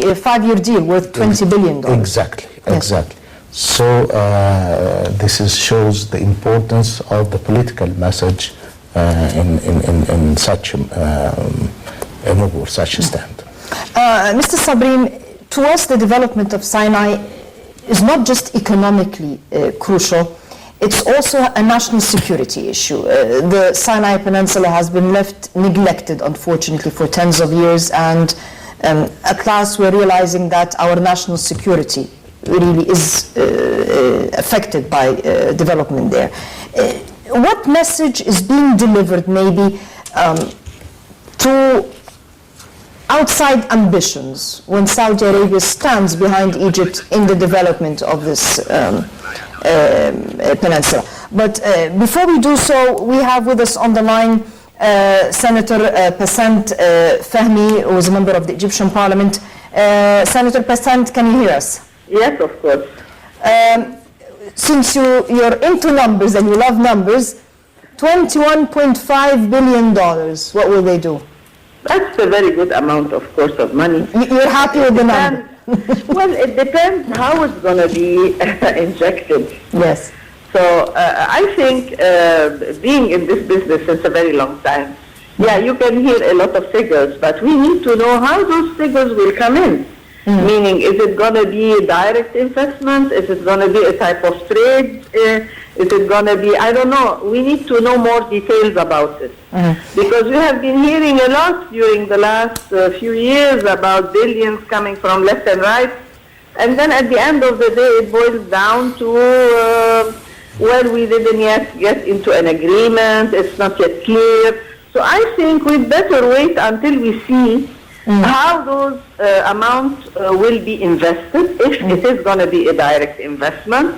5-year deal worth $20 billion. Exactly, exactly. So this shows the importance of the political message in such a move or such a stand. Mr. Sabrin, to us the development of Sinai is not just economically crucial, it's also a national security issue. The Sinai Peninsula has been left neglected, unfortunately, for tens of years, and at last we're realizing that our national security really is affected by development there. What message is being delivered maybe to outside ambitions when Saudi Arabia stands behind Egypt in the development of this peninsula? But before we do so, we have with us on the line Senator Passant Fahmy, who is a member of the Egyptian Parliament. Senator Passant, can you hear us? Yes, of course. Since you're into numbers and you love numbers, $21.5 billion, what will they do? That's a very good amount, of course, of money. You're happy with the number? Well, it depends how it's going to be injected. Yes. So I think being in this business since a very long time, yeah, you can hear a lot of figures, but we need to know how those figures will come in. Meaning, is it going to be direct investment? Is it going to be a type of trade? Is it going to be, I don't know. We need to know more details about it. Because we have been hearing a lot during the last few years about billions coming from left and right. And then at the end of the day, it boils down to, well, we didn't yet get into an agreement. It's not yet clear. So I think we'd better wait until we see how those amounts will be invested, if it is going to be a direct investment.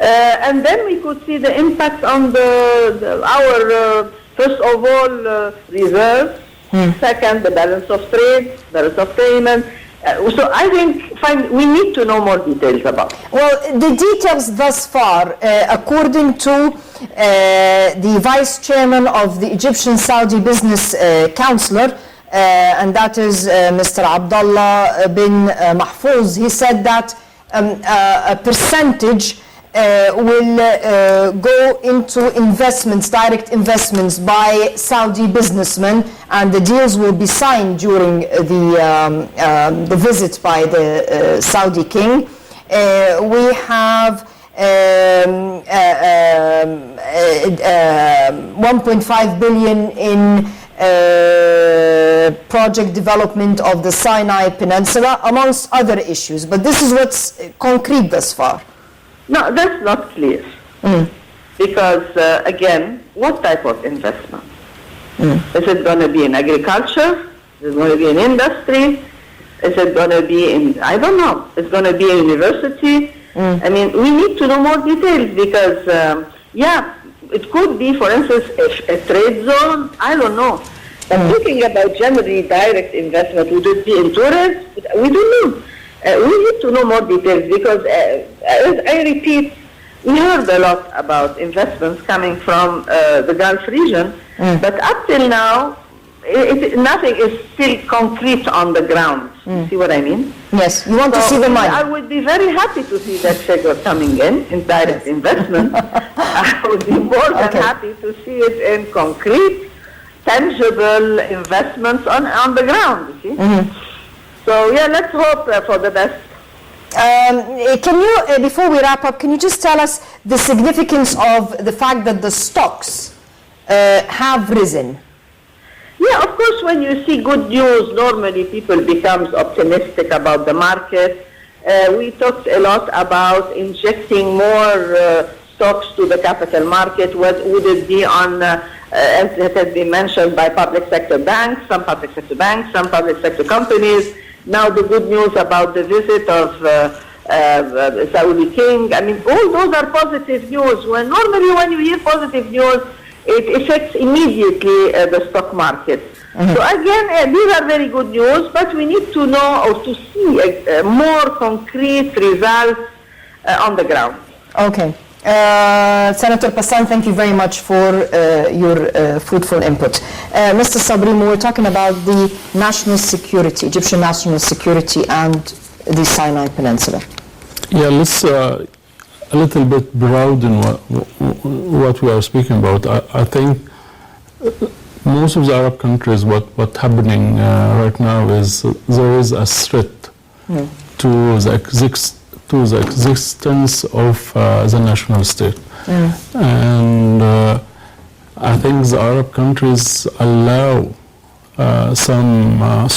And then we could see the impact on our, first of all, reserves, second, the balance of trade, balance of payment. So I think we need to know more details about it. Well, the details thus far, according to the vice chairman of the Egyptian Saudi Business Council, and that is Mr. Abdullah bin Mahfouz, he said that a percentage will go into investments, direct investments by Saudi businessmen, and the deals will be signed during the visit by the Saudi king. We have 1.5 billion in project development of the Sinai Peninsula, amongst other issues. But this is what's concrete thus far. No, that's not clear. Because, again, what type of investment? Is it going to be in agriculture? Is it going to be in industry? Is it going to be in, I don't know, it's going to be a university? I mean, we need to know more details because, yeah, it could be, for instance, a trade zone, I don't know. But talking about generally direct investment, would it be in tourism? We don't know. We need to know more details because, as I repeat, we heard a lot about investments coming from the Gulf region, but up till now, nothing is still concrete on the ground. See what I mean? Yes, you want to see the money. I would be very happy to see that figure coming in direct investment. I would be more than happy to see it in concrete, tangible investments on the ground, you see? So, yeah, let's hope for the best. Can you, before we wrap up, can you just tell us the significance of the fact that the stocks have risen? Yeah, of course, when you see good news, normally people become optimistic about the market. We talked a lot about injecting more stocks to the capital market. What would it be on, as it has been mentioned, by public sector banks, some public sector banks, some public sector companies. Now the good news about the visit of Saudi king. I mean, all those are positive news. Normally when you hear positive news, it affects immediately the stock market. So again, these are very good news, but we need to know or to see more concrete results on the ground. Okay. Senator Passan, thank you very much for your fruitful input. Mr. Sabri, we were talking about the national security, Egyptian national security and the Sinai Peninsula. Yeah, let's a little bit broaden what we are speaking about. I think most of the Arab countries, what's happening right now is there is a threat to the existence of the national state. And I think the Arab countries allow some,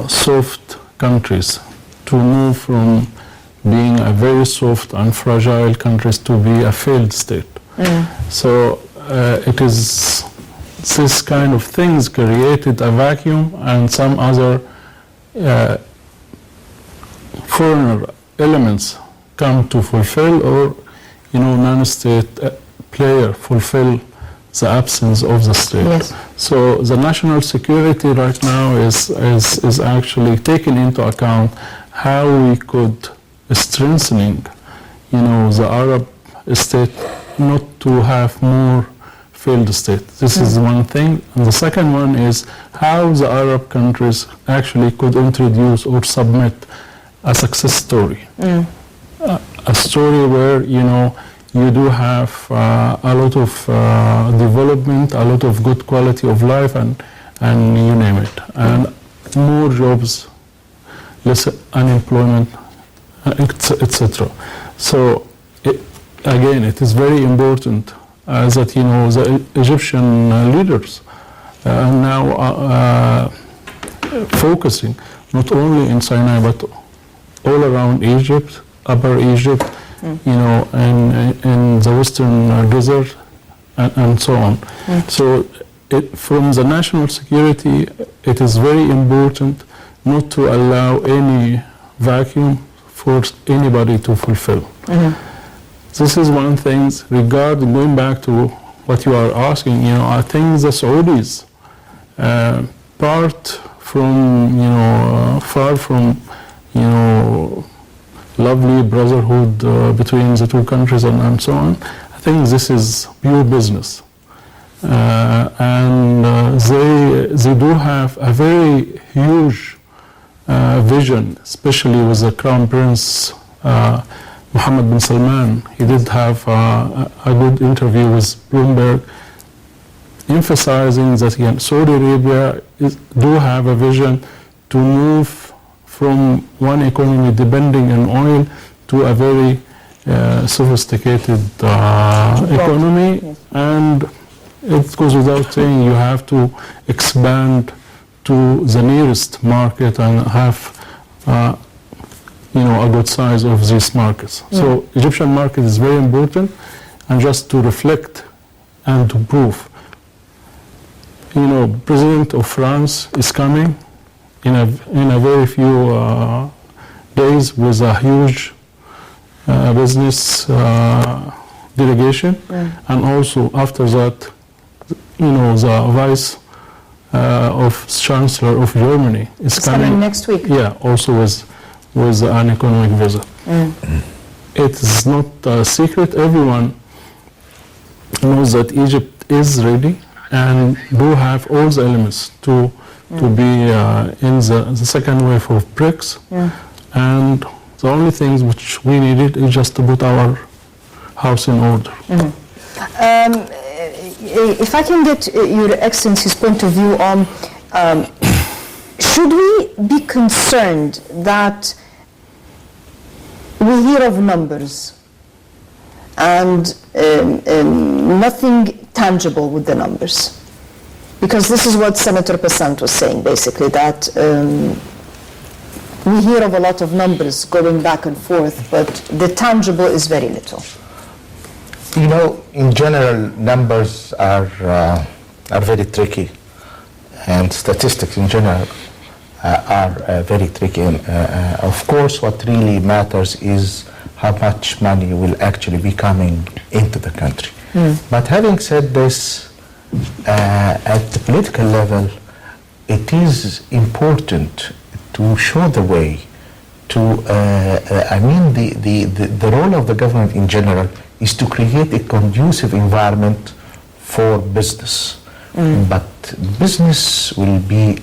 soft countries to move from being a very soft and fragile countries to be a failed state. So it is this kind of things created a vacuum, and some other foreigner elements come to fulfill, or non-state player fulfill the absence of the state. Yes. So the national security right now is actually taking into account how we could strengthening, the Arab state not to have more failed state. This is one thing. And the second one is how the Arab countries actually could introduce or submit a success story. A story where, you do have a lot of development, a lot of good quality of life, and you name it. And more jobs, less unemployment, etc. So, again, it is very important that, the Egyptian leaders are now focusing not only in Sinai, but all around Egypt, Upper Egypt, and in the Western Desert, and so on. So from the national security, it is very important not to allow any vacuum for anybody to fulfill. This is one thing. Regarding, going back to what you are asking, I think the Saudis, part from, far from, lovely brotherhood between the two countries and so on. I think this is pure business. And they do have a very huge vision, especially with the Crown Prince Mohammed bin Salman. He did have a good interview with Bloomberg, emphasizing that Saudi Arabia do have a vision to move from one economy depending on oil to a very sophisticated economy. Yes. And it goes without saying you have to expand to the nearest market and have a good size of these markets. So Egyptian market is very important, and just to reflect and to prove, President of France is coming in a very few days with a huge business delegation, and also after that, the vice of Chancellor of Germany is coming next week. Yeah, also with an economic visit. It is not a secret. Everyone knows that Egypt is ready and do have all the elements to be in the second wave of BRICS. And the only things which we needed is just to put our house in order. If I can get Your Excellency's point of view on, should we be concerned that we hear of numbers and nothing tangible with the numbers? Because this is what Senator Passant was saying, basically, that we hear of a lot of numbers going back and forth, but the tangible is very little. In general, numbers are very tricky, and statistics in general are very tricky. And, of course, what really matters is how much money will actually be coming into the country. But having said this, at the political level, it is important to show the way to, the role of the government in general is to create a conducive environment for business. But business will be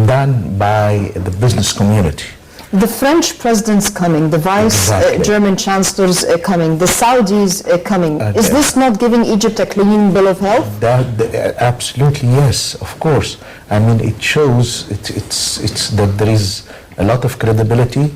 done by the business community. The French president's coming, the vice German chancellor's coming, the Saudis coming. Is this not giving Egypt a clean bill of health? Absolutely yes, of course. I mean, it shows it's that there is a lot of credibility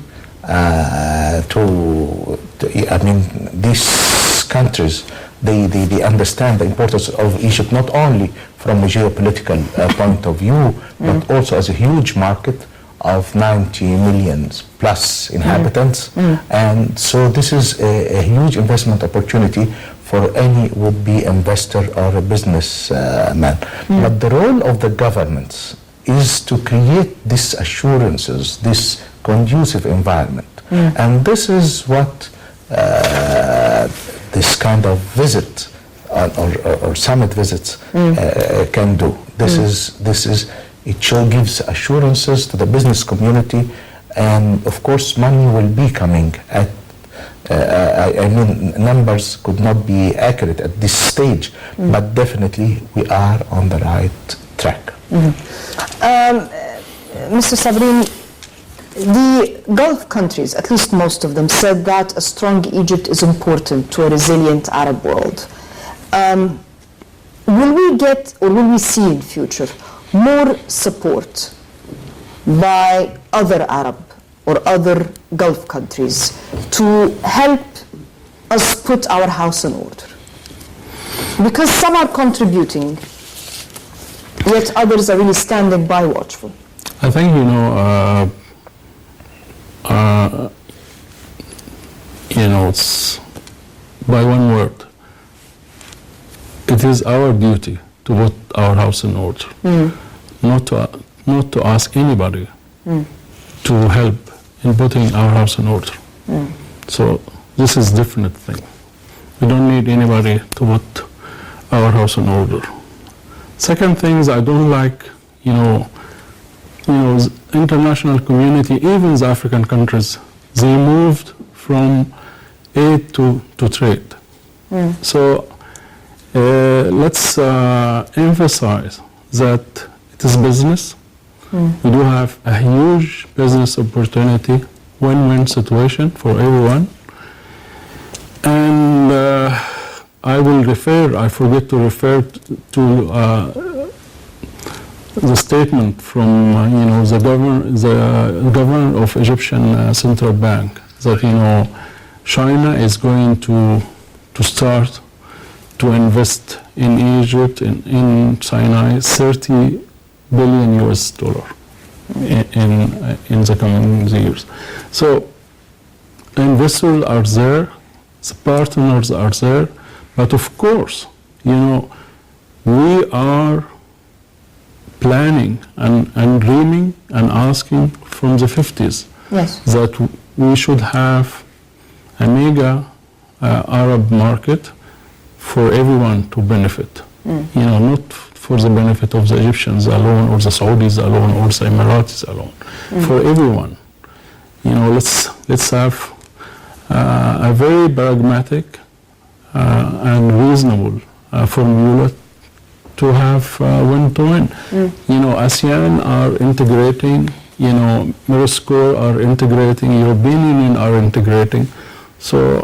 these countries, they understand the importance of Egypt not only from a geopolitical point of view, but also as a huge market of 90 million plus inhabitants. And so this is a huge investment opportunity for any would-be investor or a businessman. But the role of the governments is to create these assurances, this conducive environment. And this is what this kind of visit or summit visits can do. It gives assurances to the business community, and of course money will be coming at numbers could not be accurate at this stage, but definitely we are on the right track. Mr. Sabrin, the Gulf countries, at least most of them, said that a strong Egypt is important to a resilient Arab world. Will we get, or will we see in future, more support by other Arab or other Gulf countries to help us put our house in order? Because some are contributing, yet others are really standing by watchful. I think, it's by one word. It is our duty to put our house in order, not to ask anybody to help in putting our house in order. So this is a different thing. We don't need anybody to put our house in order. Second thing is, I don't like, international community, even the African countries, they moved from aid to trade. So let's emphasize that it is business. We do have a huge business opportunity, win-win situation for everyone. And I forget to refer to the statement from the governor of Egyptian Central Bank that China is going to start to invest in Egypt, in Sinai, $30 billion in the coming years. So investors are there, the partners are there, but of course, we are planning and dreaming and asking from the 50s that we should have a mega Arab market for everyone to benefit. Not for the benefit of the Egyptians alone or the Saudis alone or the Emiratis alone, for everyone. Let's have a very pragmatic and reasonable formula to have win-to-win. ASEAN are integrating, Morocco are integrating, European Union are integrating, so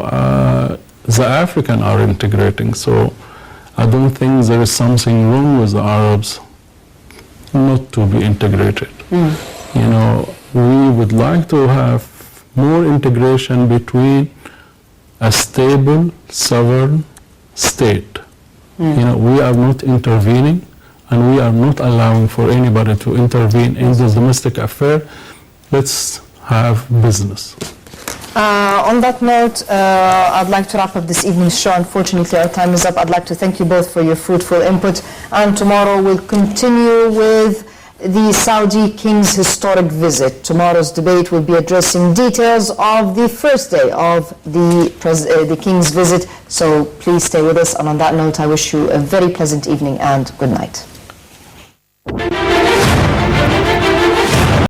the African are integrating. So I don't think there is something wrong with the Arabs not to be integrated. We would like to have more integration between a stable, sovereign state. We are not intervening, and we are not allowing for anybody to intervene in the domestic affair. Let's have business. On that note, I'd like to wrap up this evening's show. Unfortunately, our time is up. I'd like to thank you both for your fruitful input. And tomorrow we'll continue with the Saudi King's historic visit. Tomorrow's debate will be addressing details of the first day of the King's visit. So please stay with us. And on that note, I wish you a very pleasant evening and good night.